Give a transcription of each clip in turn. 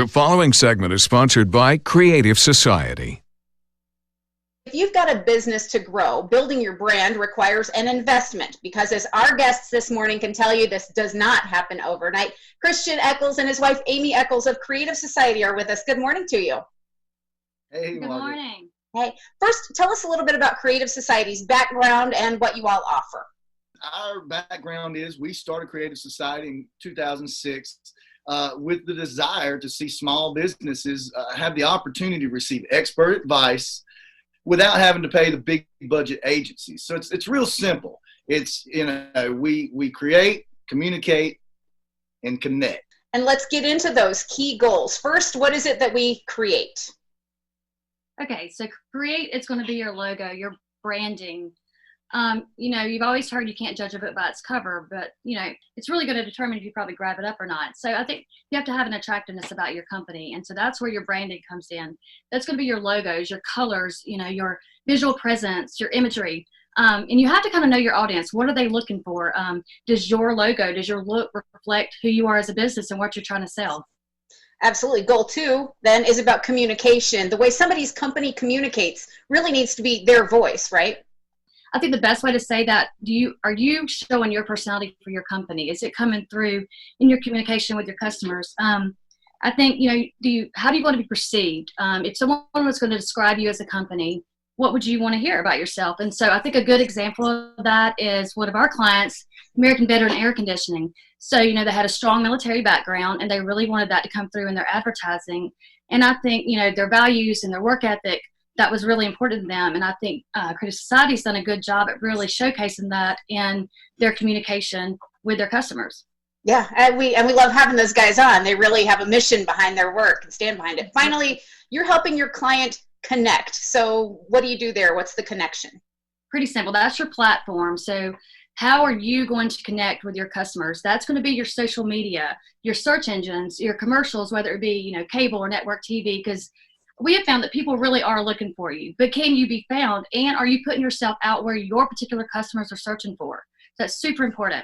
The following segment is sponsored by Creative Society. If you've got a business to grow, building your brand requires an investment because, as our guests this morning can tell you, this does not happen overnight. Christian Eccles and his wife, Amy Eccles of Creative Society, are with us. Good morning to you. Hey, Good morning. Hey, first, tell us a little bit about Creative Society's background and what you all offer. Our background is we started Creative Society in 2006 with the desire to see small businesses have the opportunity to receive expert advice without having to pay the big budget agencies. So it's real simple. It's, we create, communicate, and connect. And let's get into those key goals. First, what is it that we create? Okay, so create, it's going to be your logo, your branding. You've always heard you can't judge a book by its cover, but, it's really going to determine if you probably grab it up or not. So I think you have to have an attractiveness about your company. And so that's where your branding comes in. That's going to be your logos, your colors, your visual presence, your imagery. And you have to kind of know your audience. What are they looking for? Does your logo, does your look reflect who you are as a business and what you're trying to sell? Absolutely. Goal 2 then is about communication. The way somebody's company communicates really needs to be their voice, right? I think the best way to say that, are you showing your personality for your company? Is it coming through in your communication with your customers? I think, how do you want to be perceived? If someone was going to describe you as a company, what would you want to hear about yourself? And so I think a good example of that is one of our clients, American Veteran Air Conditioning. So, they had a strong military background and they really wanted that to come through in their advertising. And I think, their values and their work ethic, that was really important to them. And I think Creative Society's done a good job at really showcasing that in their communication with their customers. Yeah, and we love having those guys on. They really have a mission behind their work and stand behind it. Finally, you're helping your client connect. So what do you do there? What's the connection? Pretty simple. That's your platform. So how are you going to connect with your customers? That's going to be your social media, your search engines, your commercials, whether it be, cable or network TV, because we have found that people really are looking for you. But can you be found? And are you putting yourself out where your particular customers are searching for? That's super important.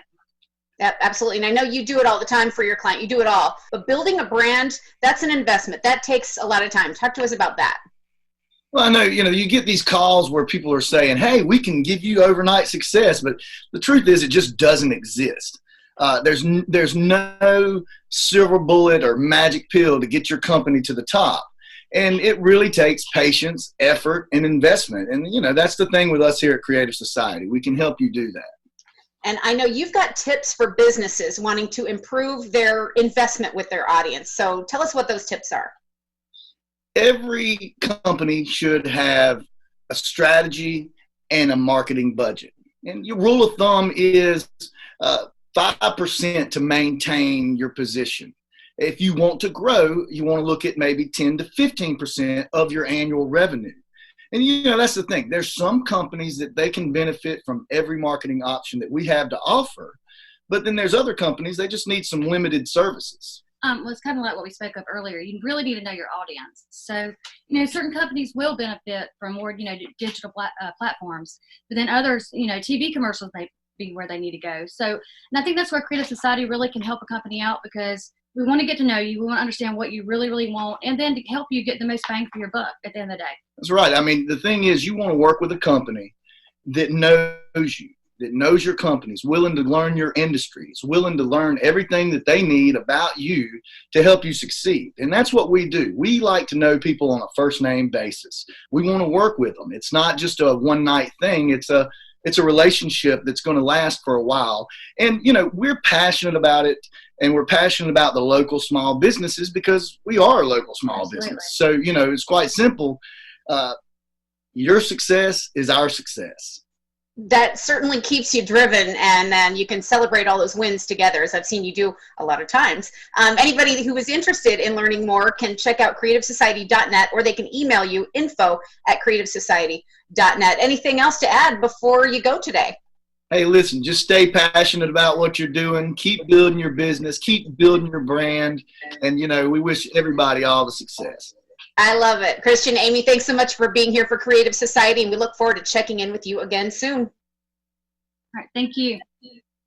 Yeah, absolutely. And I know you do it all the time for your client. You do it all. But building a brand, that's an investment. That takes a lot of time. Talk to us about that. Well, I know, you get these calls where people are saying, hey, we can give you overnight success. But the truth is it just doesn't exist. There's no silver bullet or magic pill to get your company to the top. And it really takes patience, effort, and investment. And, that's the thing with us here at Creative Society. We can help you do that. And I know you've got tips for businesses wanting to improve their investment with their audience. So tell us what those tips are. Every company should have a strategy and a marketing budget. And your rule of thumb is 5% to maintain your position. If you want to grow, you want to look at maybe 10 to 15% of your annual revenue. And, that's the thing. There's some companies that they can benefit from every marketing option that we have to offer. But then there's other companies, they just need some limited services. Well, it's kind of like what we spoke of earlier. You really need to know your audience. So, certain companies will benefit from more, digital platforms. But then others, TV commercials may be where they need to go. So, and I think that's where Creative Society really can help a company out, because we want to get to know you. We want to understand what you really, really want, and then to help you get the most bang for your buck at the end of the day. That's right. I mean, the thing is, you want to work with a company that knows you, that knows your company, is willing to learn your industry, is willing to learn everything that they need about you to help you succeed. And that's what we do. We like to know people on a first name basis. We want to work with them. It's not just a one night thing. It's a relationship that's going to last for a while. And, we're passionate about it, and we're passionate about the local small businesses because we are a local small Absolutely. business. So, it's quite simple. Your success is our success. That certainly keeps you driven, and then you can celebrate all those wins together, as I've seen you do a lot of times. Anybody who is interested in learning more can check out creativesociety.net, or they can email you info@creativesociety.net. Anything else to add before you go today? Hey, listen, just stay passionate about what you're doing. Keep building your business. Keep building your brand. And, we wish everybody all the success. I love it. Christian, Amy, thanks so much for being here for Creative Society, and we look forward to checking in with you again soon. All right. Thank you.